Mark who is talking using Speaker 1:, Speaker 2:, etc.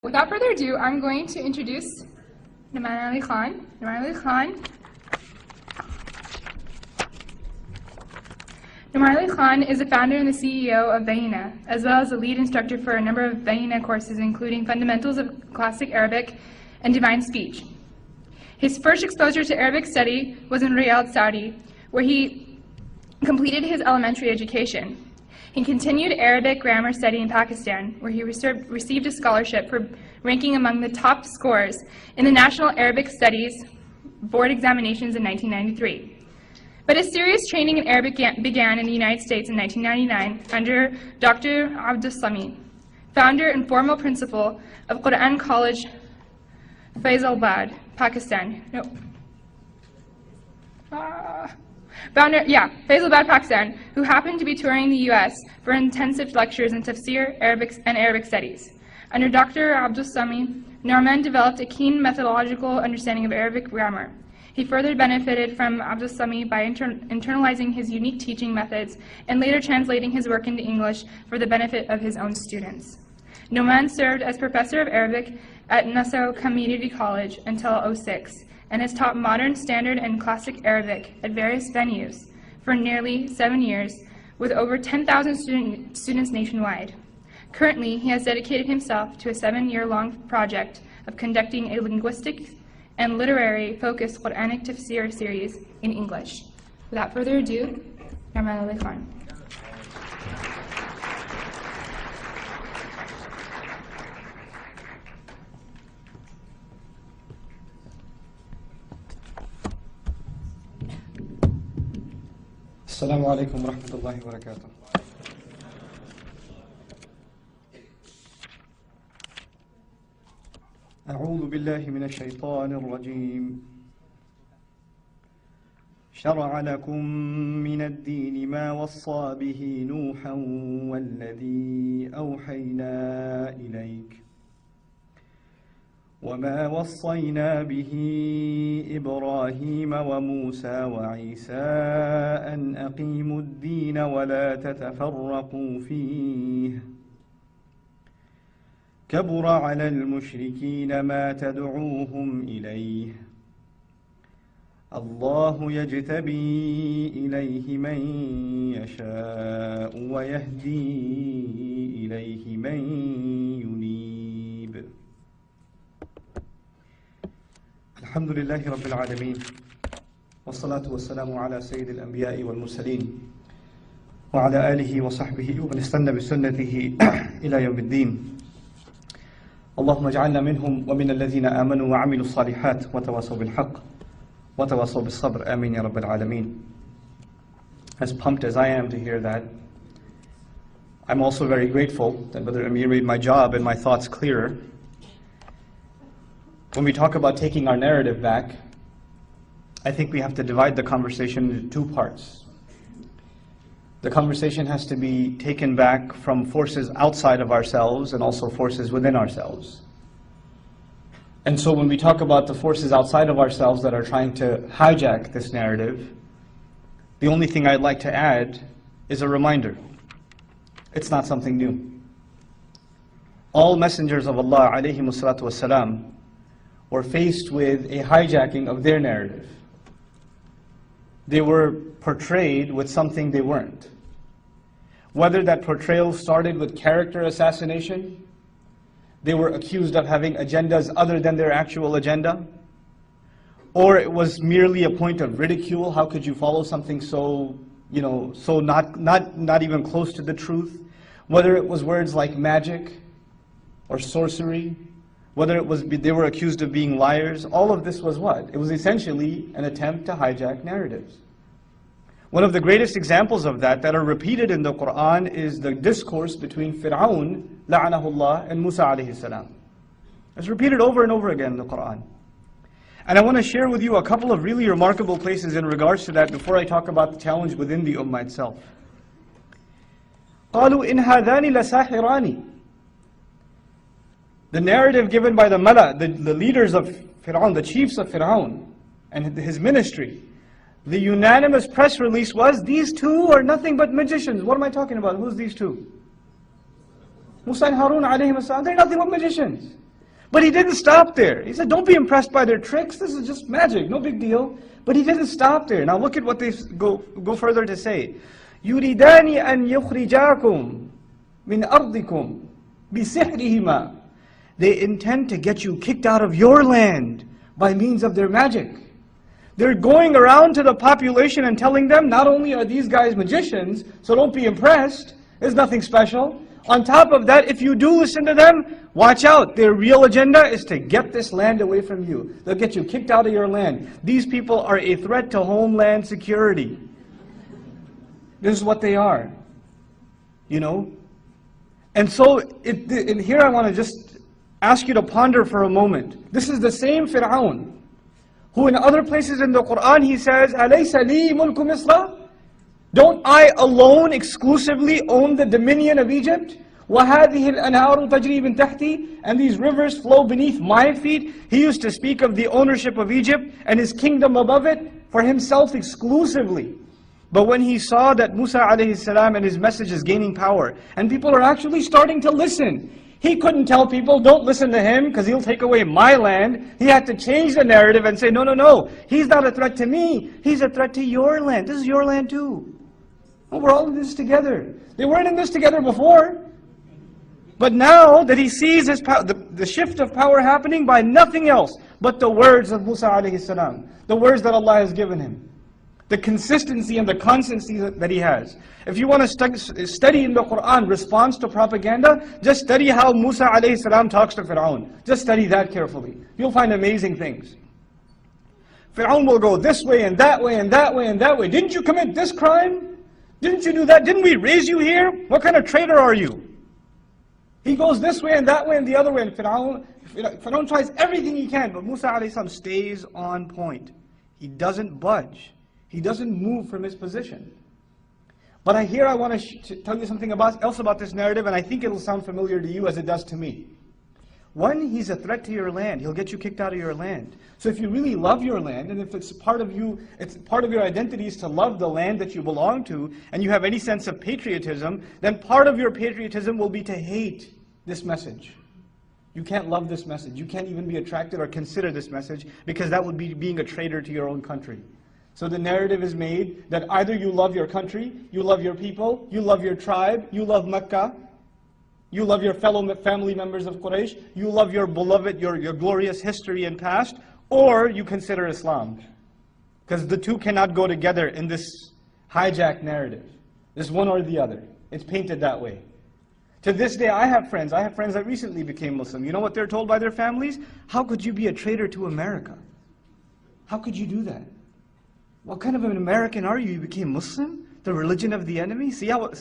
Speaker 1: Without further ado, I'm going to introduce Nouman Ali Khan. Nouman Ali Khan is the founder and the CEO of Bayyina, as well as the lead instructor for a number of Bayyina courses, including Fundamentals of Classic Arabic and Divine Speech. His first exposure to Arabic study was in Riyadh, Saudi, where he completed his elementary education. He continued Arabic grammar study in Pakistan, where he received a scholarship for ranking among the top scorers in the National Arabic Studies Board examinations in 1993. But his serious training in Arabic began in the United States in 1999 under Dr. Abdus Sami, founder and former principal of Quran College, Faisalabad, Pakistan. Faisalabad, Pakistan, who happened to be touring the U.S. for intensive lectures in tafsir, Arabic studies. Under Dr. Abdus Sami, Nouman developed a keen methodological understanding of Arabic grammar. He further benefited from Abdus Sami by internalizing his unique teaching methods and later translating his work into English for the benefit of his own students. Nouman served as professor of Arabic at Nassau Community College until 2006, and has taught modern, standard, and classic Arabic at various venues for nearly 7 years, with over 10,000 students nationwide. Currently, he has dedicated himself to a 7-year-long project of conducting a linguistic and literary-focused Quranic tafsir series in English. Without further ado, Nouman Ali Khan.
Speaker 2: السلام عليكم ورحمة الله وبركاته. أعوذ بالله من الشيطان الرجيم. شرع لكم من الدين ما وصى به نوحا والذي أوحينا إليك وما وصينا به إبراهيم وموسى وعيسى أن أقيموا الدين ولا تتفرقوا فيه كبر على المشركين ما تدعوهم إليه الله يجتبي إليه من يشاء ويهدي إليه من ينيب الحمد لله رب العالمين والصلاة والسلام على سيد الأنبياء والمرسلين وعلى آله وصحبه ومن استنى بسنته إلى يوم الدين اللهم اجعلنا منهم ومن الذين آمنوا وعملوا الصالحات وتواصوا بالحق وتواصوا بالصبر آمين يا رب العالمين. As pumped as I am to hear that, I'm also very grateful that Brother Amir made my job and my thoughts clearer. When we talk about taking our narrative back, I think we have to divide the conversation into two parts. The conversation has to be taken back from forces outside of ourselves and also forces within ourselves. And so when we talk about the forces outside of ourselves that are trying to hijack this narrative, the only thing I'd like to add is a reminder. It's not something new. All messengers of Allah alayhimus salatu wassalam were faced with a hijacking of their narrative. They were portrayed with something they weren't. Whether that portrayal started with character assassination, they were accused of having agendas other than their actual agenda, or it was merely a point of ridicule. How could you follow something so not even close to the truth? Whether it was words like magic or sorcery, whether it was they were accused of being liars, all of this was what? It was essentially an attempt to hijack narratives. One of the greatest examples of that are repeated in the Quran is the discourse between Fir'aun, la'anahullah, and Musa alayhi salam. It's repeated over and over again in the Quran. And I want to share with you a couple of really remarkable places in regards to that before I talk about the challenge within the Ummah itself. قَالُوا إِنْ هَذَانِ لَسَاحِرَانِ. The narrative given by the Mala, the leaders of Fir'aun, the chiefs of Fir'aun and his ministry, the unanimous press release was, these two are nothing but magicians. What am I talking about? Who's these two? Musa and Harun alayhim as-salam, they're nothing but magicians. But he didn't stop there. He said, don't be impressed by their tricks. This is just magic, no big deal. But he didn't stop there. Now look at what they go further to say. يُرِيدَانِ أَن يُخْرِجَاكُمْ مِنْ أَرْضِكُمْ بِسِحْرِهِمَا. They intend to get you kicked out of your land by means of their magic. They're going around to the population and telling them, not only are these guys magicians, so don't be impressed, there's nothing special. On top of that, if you do listen to them, watch out. Their real agenda is to get this land away from you. They'll get you kicked out of your land. These people are a threat to homeland security. This is what they are. You know? And so, and here I want to just ask you to ponder for a moment. This is the same Fir'aun, who in other places in the Quran he says, أَلَيْسَ لِي مُلْكُ مِصْرَ? Don't I alone exclusively own the dominion of Egypt? وَهَذِهِ الْأَنْهَارُ تَجْرِي مِنْ تَحْتِي. And these rivers flow beneath my feet. He used to speak of the ownership of Egypt and his kingdom above it for himself exclusively. But when he saw that Musa alayhi salam and his message is gaining power, and people are actually starting to listen, he couldn't tell people, don't listen to him because he'll take away my land. He had to change the narrative and say, no, no, no, he's not a threat to me, he's a threat to your land. This is your land too. Well, we're all in this together. They weren't in this together before. But now that he sees his the shift of power happening by nothing else but the words of Musa alayhi salam, the words that Allah has given him, the consistency and the constancy that he has. If you want to study in the Quran response to propaganda, just study how Musa alayhi salam talks to Fir'aun. Just study that carefully. You'll find amazing things. Fir'aun will go this way and that way and that way and that way. Didn't you commit this crime? Didn't you do that? Didn't we raise you here? What kind of traitor are you? He goes this way and that way and the other way. And Fir'aun tries everything he can, but Musa alayhi salam stays on point. He doesn't budge. He doesn't move from his position. But I want to tell you something else about this narrative, and I think it'll sound familiar to you as it does to me. One, he's a threat to your land. He'll get you kicked out of your land. So if you really love your land, and if it's part of you, it's part of your identity is to love the land that you belong to, and you have any sense of patriotism, then part of your patriotism will be to hate this message. You can't love this message. You can't even be attracted or consider this message, because that would be being a traitor to your own country. So the narrative is made that either you love your country, you love your people, you love your tribe, you love Mecca, you love your fellow family members of Quraysh, you love your beloved, your glorious history and past, or you consider Islam. Because the two cannot go together in this hijacked narrative. It's one or the other. It's painted that way. To this day, I have friends that recently became Muslim. You know what they're told by their families? How could you be a traitor to America? How could you do that? What kind of an American are you? You became Muslim? The religion of the enemy? See what